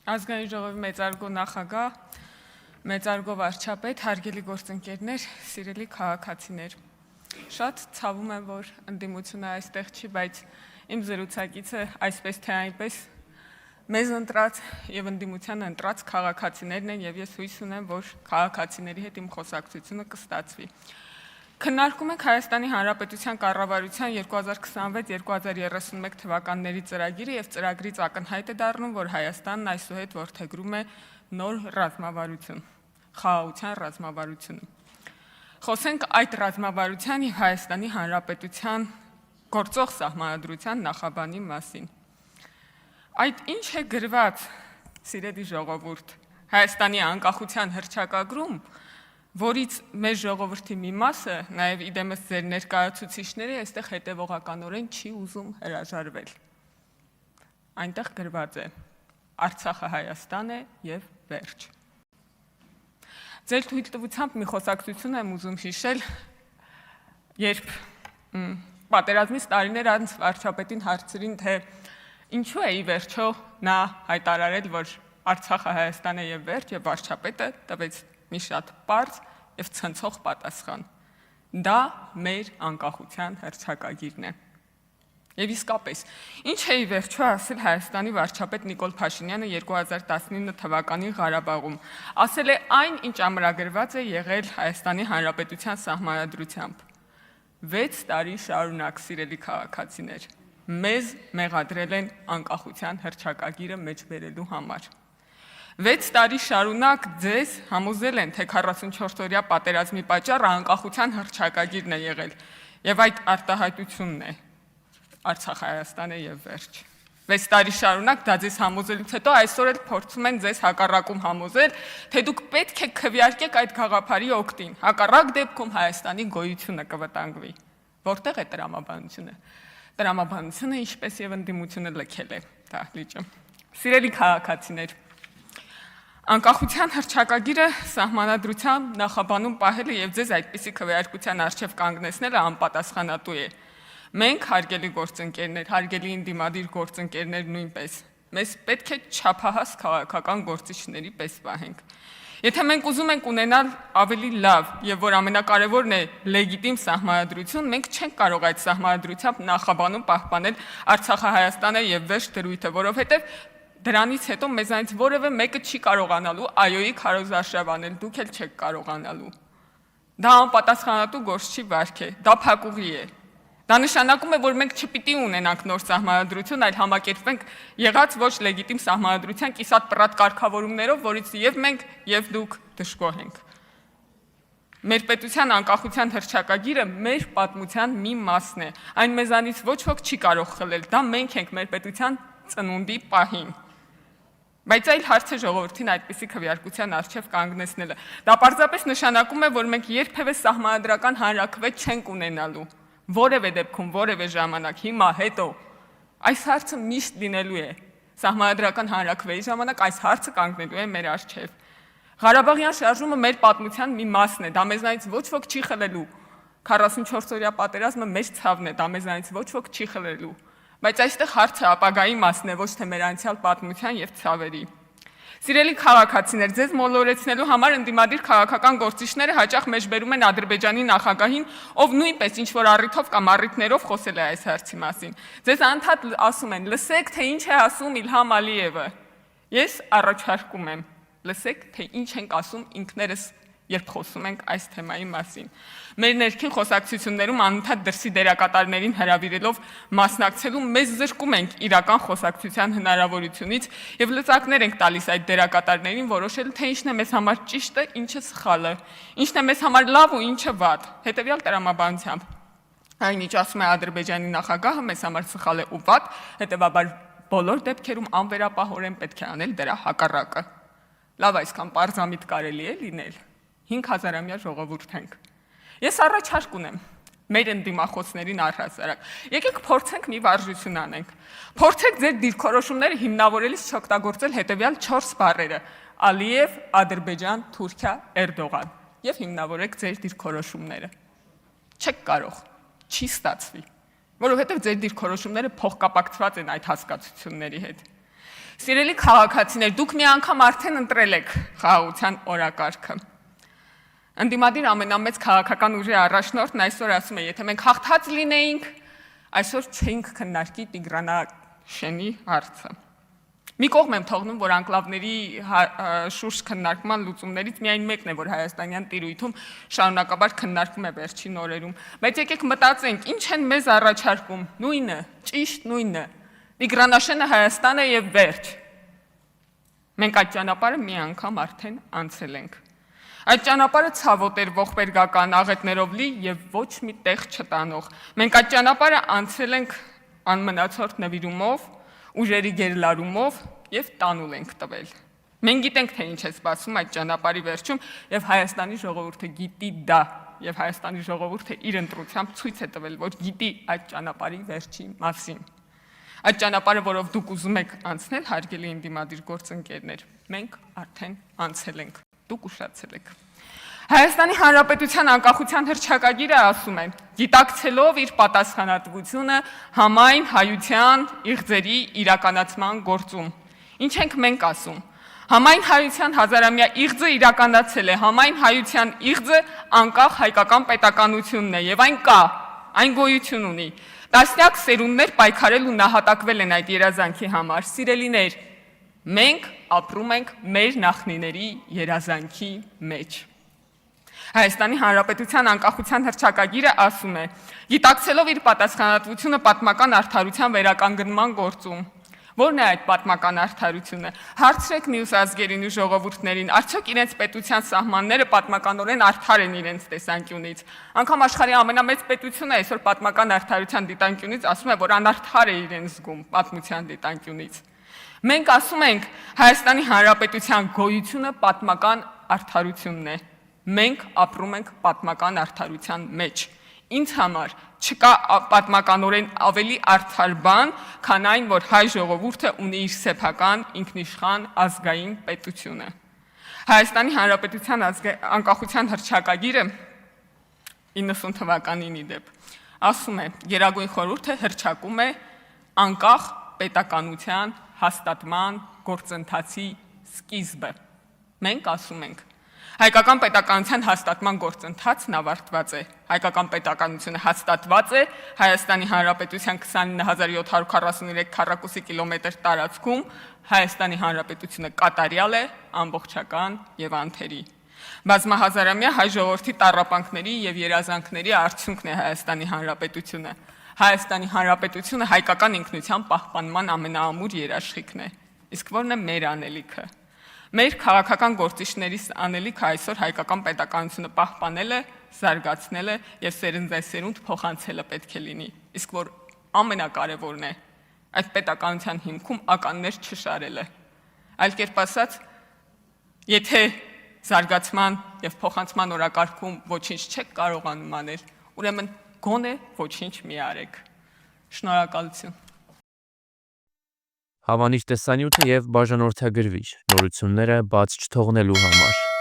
Ազգային ժողովի մեծարգո նախագահ, մեծարգո վարչապետ, հարգելի գործընկերներ, սիրելի քաղաքացիներ։ Շատ ցավում եմ, որ ընդդիմությունը այստեղ չի, բայց իմ զրուցակիցը այսպես թե այնպես մեզ ընտրած եւ ընդդիմությանը ընտրած քաղաքացիներն են եւ ես հույս ունեմ, որ քաղաքացիների հետ իմ խոսակցությունը կստացվի։ Քննարկում ենք Հայաստանի Հանրապետության կառավարության 2026-2031 թվականների ծրագիրը եւ ծրագրից ակնհայտ է դառնում, որ Հայաստանն այսուհետ որդեգրում է նոր ռազմավարություն, խաղաղության ռազմավարությունը։ Խոսենք այդ ռազմավարության եւ Հայաստանի Հանրապետության գործող սահմանադրության նախաբանի մասին։ Այդ ինչ է գրված, սիրելի ժողովուրդ, Հայաստանի անկախության հռչակագրում, որից մեր ժողովրդի մի մասը, նաև իդեմս ձեր ներկայացուցիչները, այստեղ հետևողականորեն չի ուզում հրաժարվել։ Այնտեղ գրված է. Արցախը Հայաստան է եւ վերջ։ Ձեր թույլտվությամբ մի խոսակցություն եմ ուզում հիշել, երբ պատերազմից տարիներ անց վարչապետին հարցրին, թե ինչու է ի վերջո նա հայտարարել, որ Արցախը Հայաստան է եւ վերջ, եւ վարչապետը տվեց մի շատ պարզ եւ ցնցող պատասխան. դա մեր անկախության հռչակագիրն է։ Եվ իսկապես, ինչ է ի վերջո ասել Հայաստանի վարչապետ Նիկոլ Փաշինյանը 2019 թվականի Ղարաբաղում։ Ասել է այն, ինչ ամրագրված է եղել Հայաստանի Հանրապետության սահմանադրությամբ։ 6 տարի շարունակ, սիրելի քաղաքացիներ, մեզ մեղադրել են անկախության հռչակագիրը մեջ բերելու համար։ 6 տարի շարունակ ձեզ համոզել են, թե 44-օրյա պատերազմի պատճառը անկախության հռչակագիրն է եղել, եւ այդ արտահայտությունն է Արցախը Հայաստան է եւ վերջ։ 6 տարի շարունակ դա ձեզ համոզելուց հետո այսօր էլ փորձում են ձեզ հակառակում համոզել, թե դուք պետք է քվեարկեք այդ գաղափարի օգտին, հակառակ դեպքում Հայաստանի գոյությունը կվտանգվի։ Որտեղ է տրամաբանությունը։ Տրամաբանությունը, ինչպես եւ ընդդիմությունը լքել է դահլիճը։ Սիրելի քաղաքացիներ, անկախության հռչակագիրը սահմանադրության նախաբանում պահելը եւ ձեզ այդպիսի քվեարկության առջև կանգնեցնելը անպատասխանատու է։ Մենք, հարգելի գործընկերներ, հարգելի ընդդիմադիր գործընկերներ նույնպես, մեզ պետք է չափահաս քաղաքական գործիչների պես պահենք։ Եթե մենք ուզում ենք ունենալ ավելի լավ եւ որ ամենակարևորն է լեգիտիմ սահմանադրություն, մենք չենք կարող այդ սահմանադրությամբ նախաբանում պահպանել Արցախը Հայաստանը եւ վերջ դրույթը, որովհետեւ դրանից հետո մեզանից որևէ մեկը չի կարողանալու այոյի քարոզարշավ անել, դուք էլ չեք կարողանալու։ Դա անպատասխանատու գործ չի վարք է, դա փակուղի է։ Դա նշանակում է, որ մենք չպիտի ունենանք նոր սահմանադրություն, այլ համակերպվենք եղած ոչ լեգիտիմ սահմանադրության կիսատ պռատ կարգավորումներով, որից եւ մենք, եւ դուք դժգոհ ենք։ Մեր պետության անկախության հռչակագիրը մեր պատմության մի մասն է։ Այն մեզանից ոչ ոք չի կարող խլել, դա մենք ենք մեր պետության ծնունդի պահին։ Բայց այլ հարց է ժողովրդին այդպիսի քվեարկության առջև կանգնեցնելը։ Դա պարզապես նշանակում է, որ մենք երբևէ սահմանադրական հանրաքվե չենք ունենալու։ Որևէ դեպքում, որևէ ժամանակ, հիմա, հետո, այս հարցը միշտ լինելու է։ Սահմանադրական հանրաքվեի ժամանակ այս հարցը կանգնելու է մեր առջև։ Ղարաբաղյան շարժումը մեր պատմության մի մասն է, դա մեզանից ոչ ոք չի խլելու։ 44-օրյա պատերազմը մեր ցավն է, դա մեզանից ոչ ոք չի խլելու։ Բայց այստեղ հարցը ապագայի մասն է, ոչ թե մեր անցյալ պատմության եւ ցավերի։ Սիրելի քաղաքացիներ, ձեզ մոլորեցնելու համար ընդդիմադիր քաղաքական գործիչները հաճախ մեջբերում են Ադրբեջանի նախագահին, ով նույնպես ինչ-որ առիթով կամ առիթներով խոսել է այս հարցի մասին։ Ձեզ անդադ ասում են, լսեք, թե ինչ է ասում Իլհամ Ալիևը։ Ես առաջարկում եմ, լսեք, թե ինչ ենք ասում ինքներս, երբ խոսում ենք այս թեմայի մասին։ Մեր ներքին խոսակցություններում անընդհատ դրսի դերակատարներին հրավիրելով մասնակցելու մեզ զրկում ենք իրական խոսակցության հնարավորությունից եւ լծակներ ենք տալիս այդ դերակատարներին որոշել, թե ինչն է մեզ համար ճիշտը, ինչը սխալը, ինչն է մեզ համար լավ ու ինչը վատ, հետեւյալ տրամաբանությամբ։ Այնինչ ասում է Ադրբեջանի նախագահը, մեզ համար սխալ է ու վատ, հետեւաբար բոլոր դեպքերում անվերապահորեն պետք է անել դրա հակառակը։ Լավ, այսքան պարզամիտ կարելի է լինել։ 5000-ամյա ժողովուրդ ենք։ Ես առաջարկ ունեմ մեր ընդդիմախոսներին առհասարակ։ Եկեք փորձենք մի վարժություն անենք։ Փորձեք ձեր դիրքորոշումները հիմնավորելիս չօգտագործել հետևյալ 4 բառերը՝ Ալիև, Ադրբեջան, Թուրքիա, Էրդողան, եւ հիմնավորեք ձեր դիրքորոշումները։ Չեք կարող, չի ստացվի, որովհետեւ ձեր դիրքորոշումները փոխկապակցված են այդ հասկացությունների հետ։ Սիրելի քաղաքացիներ, դուք մի անգամ արդեն ընտրել եք խաղաղության օրակարգը։ Ընդդիմադիր ամենամեծ քաղաքական ուժի առաջնորդն այսօր ասում է, եթե մենք հաղթած լինեինք, այսօր չէինք քննարկի Տիգրանաշենի հարցը։ Մի կողմ եմ թողնում, որ անկլավների շուրջ քննարկման լուծումներից միայն մեկն է, որ հայաստանյան տիրույթում շարունակաբար քննարկվում է վերջին օրերում, բայց եկեք մտածենք, ինչ են մեզ առաջարկում, նույնը, ճիշտ նույնը, Տիգրանաշենը Հայաստան է եւ վերջ։ Մենք այդ ճանապարհը մի անգամ արդեն անցել ենք։ Այդ ճանապարհը ցավոտ էր ողբերգական աղետներով լի եւ ոչ մի տեղ չտանող։ Մենք այդ ճանապարհը անցել ենք անմնացորդ նվիրումով, ուժերի գերլարումով եւ տանուլ ենք տվել։ Մենք գիտենք, թե ինչ է սպասում այդ ճանապարհի վերջում եւ Հայաստանի ժողովուրդը գիտի դա եւ Հայաստանի ժողովուրդը իր ընտրությամբ ցույց է տվել, որ գիտի այդ ճանապարհի վերջի մասին։ Այդ ճանապարհը, որով դուք ուզում եք անցնել, հարգելի ընդդիմադիր գործընկերներ, մենք արդեն անցել ենք, դուք ուշացել եք։ Հայաստանի Հանրապետության անկախության հռչակագիրը ասում է. գիտակցելով իր պատասխանատվությունը համայն հայության իղձերի իրականացման գործում։ Ինչ ենք մենք ասում։ Համայն հայության հազարամյա իղձը իրականացել է, համայն հայության իղձը անկախ հայկական պետականությունն է եւ այն կա, այն գոյություն ունի։ Տասնյակ սերունդներ պայքարել ու նահատակվել են այդ երազանքի համար։ Սիրելիներ, մենք ապրում ենք մեր նախնիների երազանքի մեջ։ Հայաստանի Հանրապետության անկախության հռչակագիրը ասում է. գիտակցելով իր պատասխանատվությունը պատմական արդարության վերականգնման գործում։ Որն է այդ պատմական արդարությունը։ Հարցրեք մյուս ազգերին ու ժողովուրդներին, արդյոք իրենց պետության սահմանները պատմականորեն արդար են իրենց տեսանկյունից։ Անկամ աշխարհի ամենամեծ պետությունը այսօր պատմական արդարության դիտանկյունից ասում է, որ անարդար է իրեն զգում պատմության դիտանկյունից։ Մենք ասում ենք, Հայաստանի Հանրապետության գոյությունը պատմական արդարությունն է։ Մենք ապրում ենք պատմական արդարության մեջ։ Ինձ համար չկա պատմականորեն ավելի արդար բան, քան այն, որ հայ ժողովուրդը ունի իր սեփական ինքնիշխան ազգային պետությունը։ Հայաստանի Հանրապետության անկախության հռչակագիրը 90 թվականին ի դեպ ասում է. Գերագույն խորհուրդը հռչակում է անկախ պետականության հաստատման գործընթացի սկիզբը։ Մենք ասում ենք. հայկական պետականության հաստատման գործընթացն ավարտված է։ Հայկական պետականությունը հաստատված է Հայաստանի Հանրապետության 29743 քառակուսի կիլոմետր տարածքում, Հայաստանի Հանրապետությունը կատարյալ է, ամբողջական եւ անթերի։ Բազմահազարամյա հայ ժողովրդի տառապանքների եւ երազանքների արդյունքն է Հայաստանի Հանրապետությունը։ Հայաստանի Հանրապետությունը հայկական ինքնության պահպանման ամենաամուր երաշխիքն է։ Իսկ ո՞րն է մեր անելիքը։ Մեր քաղաքական գործիչներիս անելիքը այսօր հայկական պետականությունը պահպանել է, զարգացնել է եւ սերնդեսերունդ փոխանցելը պետք է լինի։ Իսկ որ ամենակարևորն է, այդ պետականության հիմքում ականներ չշարելը։ Այլ կերպ ասած, եթե զարգացման եւ փոխանցման օրակարգում ոչինչ չեք կարողանում անել, ուրեմն գոնե ոչինչ մի արեք։ Շնորհակալություն։ Հավանիր տեսանյութը եւ բաժանորդագրվիր նորությունները բաց չթողնելու համար։